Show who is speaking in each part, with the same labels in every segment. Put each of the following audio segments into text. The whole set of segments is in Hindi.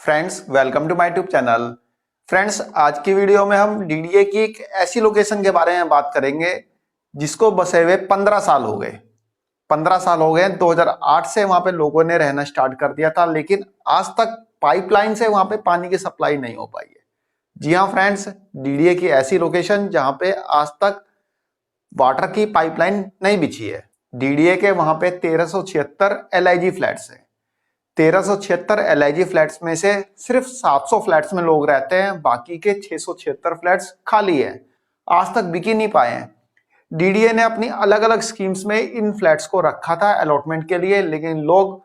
Speaker 1: Friends, welcome to my YouTube channel. Friends, आज की वीडियो में हम डीडीए की एक ऐसी लोकेशन के बारे में बात करेंगे जिसको बसे हुए 15 साल हो गए। 15 साल हो गए। 2008 से वहां पे लोगों ने रहना स्टार्ट कर दिया था, लेकिन आज तक पाइपलाइन से वहां पे पानी की सप्लाई नहीं हो पाई है। जी हाँ फ्रेंड्स, डीडीए की ऐसी लोकेशन जहां पे आज तक वाटर की पाइपलाइन नहीं बिछी है। डीडीए के वहां पे 1376 एलआईजी फ्लैट्स है। 1376 एलआईजी फ्लैट्स में से सिर्फ 700 फ्लैट्स में लोग रहते हैं, बाकी के 676 फ्लैट्स खाली है, आज तक बिक ही नहीं पाए हैं। डीडीए ने अपनी अलग अलग स्कीम्स में इन फ्लैट्स को रखा था अलॉटमेंट के लिए, लेकिन लोग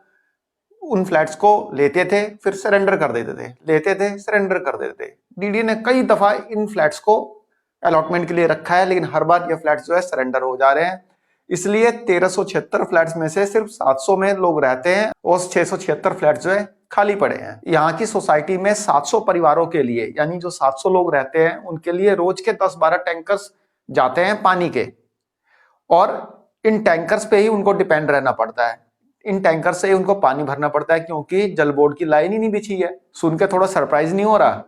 Speaker 1: उन फ्लैट्स को लेते थे फिर सरेंडर कर देते थे, लेते थे सरेंडर कर देते थे। डीडीए ने कई दफा इन फ्लैट्स को अलॉटमेंट के लिए रखा है, लेकिन हर बार ये फ्लैट्स जो है सरेंडर हो जा रहे हैं। इसलिए 1376 फ्लैट्स में से सिर्फ 700 में लोग रहते हैं और 676 फ्लैट्स जो है खाली पड़े हैं। यहाँ की सोसाइटी में 700 परिवारों के लिए, यानी जो 700 लोग रहते हैं उनके लिए रोज के 10-12 टैंकर्स जाते हैं पानी के, और इन टैंकर्स पे ही उनको डिपेंड रहना पड़ता है। इन टैंकर से ही उनको पानी भरना पड़ता है, क्योंकि जल बोर्ड की लाइन ही नहीं बिछी है। सुन के थोड़ा सरप्राइज नहीं हो रहा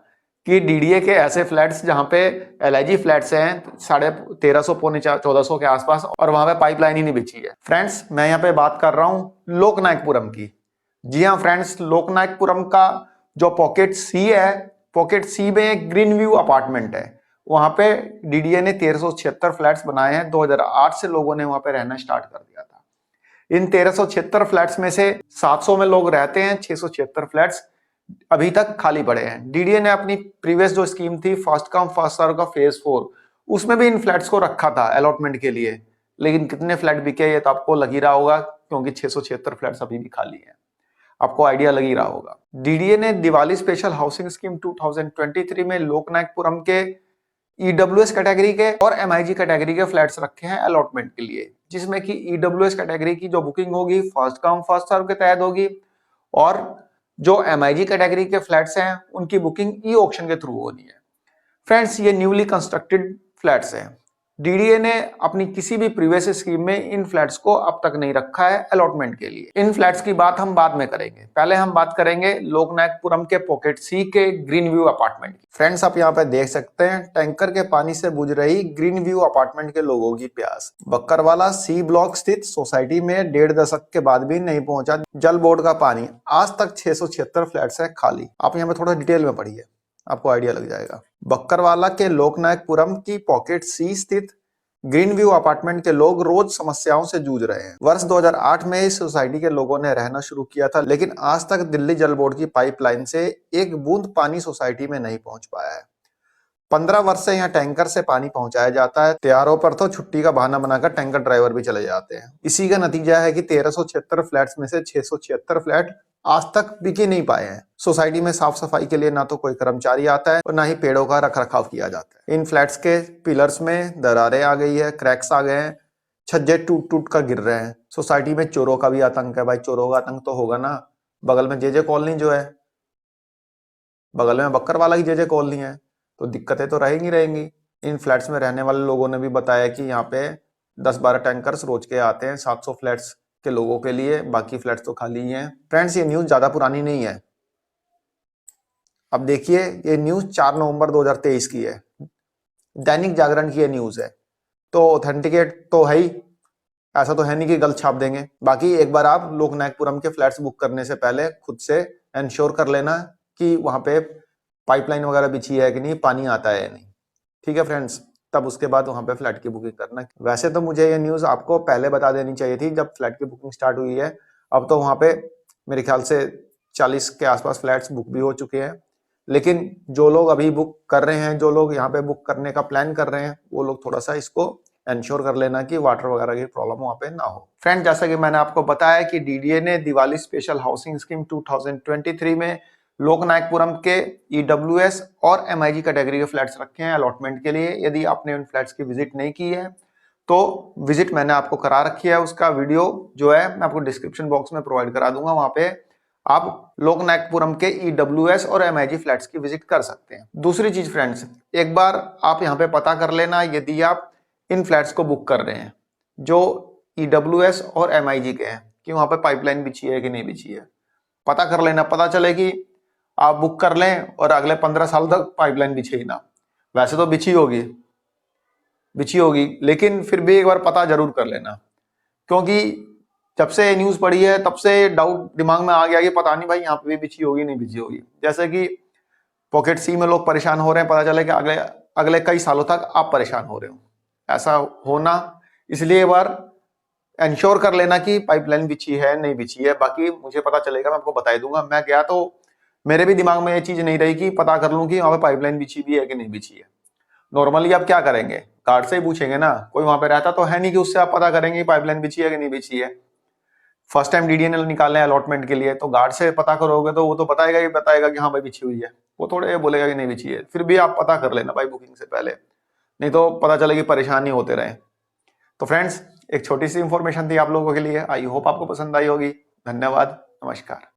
Speaker 1: कि डीडीए के ऐसे फ्लैट्स जहां पे एलआईजी फ्लैट्स हैं 1350 पौने 1400 के आसपास, और वहां पे पाइपलाइन ही नहीं बिछी है। फ्रेंड्स, मैं यहाँ पे बात कर रहा हूं लोकनायकपुरम की। जी हाँ फ्रेंड्स, लोकनायकपुरम का जो पॉकेट सी है, पॉकेट सी में एक ग्रीन व्यू अपार्टमेंट है। वहां पे डीडीए ने 1376 फ्लैट्स बनाए हैं। 2008 से लोगों ने वहां पे रहना स्टार्ट कर दिया था। इन 1376 फ्लैट्स में से 700 में लोग रहते हैं, 676 फ्लैट्स अभी तक खाली पड़े हैं। डीडीए ने अपनी प्रीवियस जो स्कीम थी फर्स्ट कम फर्स्ट सर्व का फेज 4, उसमें भी इन फ्लैट्स को रखा था अलॉटमेंट के लिए, लेकिन कितने फ्लैट बिके ये तो आपको लग ही रहा होगा, क्योंकि 676 फ्लैट्स अभी भी खाली हैं। आपको आइडिया लग ही रहा होगा। डीडीए ने दिवाली स्पेशल हाउसिंग स्कीम 2023 में लोकनायकपुरम के ईडब्ल्यूएस कैटेगरी के और एमआईजी कैटेगरी के फ्लैट्स रखे हैं अलॉटमेंट के लिए, जिसमें कि ईडब्ल्यूएस कैटेगरी की जो बुकिंग होगी फर्स्ट कम फर्स्ट सर्व के तहत होगी, और जो एमआईजी कैटेगरी के फ्लैट्स हैं उनकी बुकिंग ई ऑक्शन के थ्रू होनी है। फ्रेंड्स, ये न्यूली कंस्ट्रक्टेड फ्लैट्स हैं। डीडीए ने अपनी किसी भी प्रीवियस स्कीम में इन फ्लैट्स को अब तक नहीं रखा है अलॉटमेंट के लिए। इन फ्लैट्स की बात हम बाद में करेंगे, पहले हम बात करेंगे लोकनायकपुरम के पॉकेट सी के ग्रीन व्यू अपार्टमेंट की। फ्रेंड्स, आप यहाँ पे देख सकते हैं टैंकर के पानी से बुझ रही ग्रीन व्यू अपार्टमेंट के लोगों की प्यास। बक्करवाला सी ब्लॉक स्थित सोसाइटी में 1.5 दशक के बाद भी नहीं पहुंचा जल बोर्ड का पानी। आज तक 676 फ्लैट्स है खाली। आप यहाँ पे थोड़ा डिटेल में पढ़िए, आपको आइडिया लग जाएगा। बक्करवाला के लोकनायकपुरम की पॉकेट सी स्थित ग्रीन व्यू अपार्टमेंट के लोग रोज समस्याओं से जूझ रहे हैं। वर्ष 2008 में इस सोसाइटी के लोगों ने रहना शुरू किया था, लेकिन आज तक दिल्ली जल बोर्ड की पाइपलाइन से एक बूंद पानी सोसाइटी में नहीं पहुंच पाया है। 15 वर्ष से यहाँ टैंकर से पानी पहुंचाया जाता है। त्योहारों पर तो छुट्टी का बहाना बनाकर टैंकर ड्राइवर भी चले जाते हैं। इसी का नतीजा है कि 1376 फ्लैट्स में से 676 फ्लैट आज तक बिक ही नहीं पाए हैं। सोसाइटी में साफ सफाई के लिए ना तो कोई कर्मचारी आता है और ना ही पेड़ों का रखरखाव किया जाता है। इन फ्लैट्स के पिलर्स में दरारें आ गई है, क्रैक्स आ गए हैं, छज्जे टूट टूट कर गिर रहे हैं। सोसाइटी में चोरों का भी आतंक है। भाई, चोरों का आतंक तो होगा ना। बगल में जेजे कॉलोनी जो है, बगल में बक्करवाला की जेजे कॉलोनी है, तो दिक्कतें तो रहेंगी रहेंगी। इन फ्लैट्स में रहने वाले लोगों ने भी बताया कि यहाँ पे 10-12 टैंकर्स रोज के आते हैं 700 फ्लैट्स के लोगों के लिए, बाकी फ्लैट्स तो खाली ही हैं। फ्रेंड्स, ये न्यूज ज्यादा पुरानी नहीं है। अब देखिए, ये न्यूज 4 नवंबर 2023 की है, दैनिक जागरण की ये न्यूज है, तो ऑथेंटिकेट तो है ही, ऐसा तो है नहीं कि गलत छाप देंगे। बाकी एक बार आप लोकनायकपुरम के फ्लैट्स बुक करने से पहले खुद से इंश्योर कर लेना कि वहां पे पाइपलाइन वगैरह बिछी है कि नहीं, पानी आता है या नहीं। ठीक है फ्रेंड्स, तब उसके बाद वहां पे फ्लैट की बुकिंग करना। वैसे तो मुझे ये न्यूज आपको पहले बता देनी चाहिए थी जब फ्लैट की बुकिंग स्टार्ट हुई है। अब तो वहां पे मेरे ख्याल से 40 के आसपास फ्लैट्स बुक भी हो चुके हैं, लेकिन जो लोग अभी बुक कर रहे हैं, जो लोग यहाँ पे बुक करने का प्लान कर रहे हैं, वो लोग थोड़ा सा इसको इंश्योर कर लेना कि वाटर वगैरह की प्रॉब्लम वहां पे ना हो। फ्रेंड, जैसा कि मैंने आपको बताया कि डीडीए ने दिवाली स्पेशल हाउसिंग स्कीम 2023 में लोकनायकपुरम के ईडब्ल्यूएस और एमआईजी कैटेगरी के फ्लैट्स रखे हैं अलॉटमेंट के लिए। यदि आपने उन फ्लैट्स की विजिट नहीं की है तो विजिट मैंने आपको करा रखी है, उसका वीडियो जो है मैं आपको डिस्क्रिप्शन बॉक्स में प्रोवाइड करा दूंगा। वहां पे आप लोकनायकपुरम के ईडब्ल्यूएस और एमआईजी फ्लैट्स की विजिट कर सकते हैं। दूसरी चीज फ्रेंड्स, एक बार आप यहाँ पे पता कर लेना, यदि आप इन फ्लैट्स को बुक कर रहे हैं जो ईडब्ल्यूएस और एमआईजी के हैं, कि वहां पे पाइपलाइन बिछी है कि नहीं बिछी है, पता कर लेना। पता चले कि आप बुक कर लें और अगले 15 साल तक पाइपलाइन बिछे ही ना। वैसे तो बिछी होगी, लेकिन फिर भी एक बार पता जरूर कर लेना, क्योंकि जब से न्यूज पड़ी है तब से डाउट दिमाग में आ गया कि पता नहीं भाई यहाँ पे भी बिछी होगी नहीं बिछी होगी। जैसे कि पॉकेट सी में लोग परेशान हो रहे हैं, पता चले कि अगले अगले कई सालों तक आप परेशान हो रहे हो। ऐसा होना, इसलिए एक बार इंश्योर कर लेना कि पाइपलाइन बिछी है नहीं बिछी है। बाकी मुझे पता चलेगा, मैं आपको बता दूंगा। मैं गया तो मेरे भी दिमाग में ये चीज नहीं रही कि पता कर लूं कि वहां पे पाइपलाइन बिछी भी है कि नहीं बिछी है। नॉर्मली आप क्या करेंगे, गार्ड से ही पूछेंगे ना, कोई वहां पे रहता तो है नहीं कि उससे आप पता करेंगे पाइपलाइन बिछी है कि नहीं बिछी है। फर्स्ट टाइम डीडीएनएल निकालने अलॉटमेंट के लिए तो गार्ड से पता करोगे तो वो तो बताएगा कि हाँ भाई बिछी हुई है, वो थोड़े बोलेगा कि नहीं बिछी है। फिर भी आप पता कर लेना भाई बुकिंग से पहले, नहीं तो पता चले कि परेशानी होते रहे। तो फ्रेंड्स, एक छोटी सी इंफॉर्मेशन थी आप लोगों के लिए, आई होप आपको पसंद आई होगी। धन्यवाद, नमस्कार।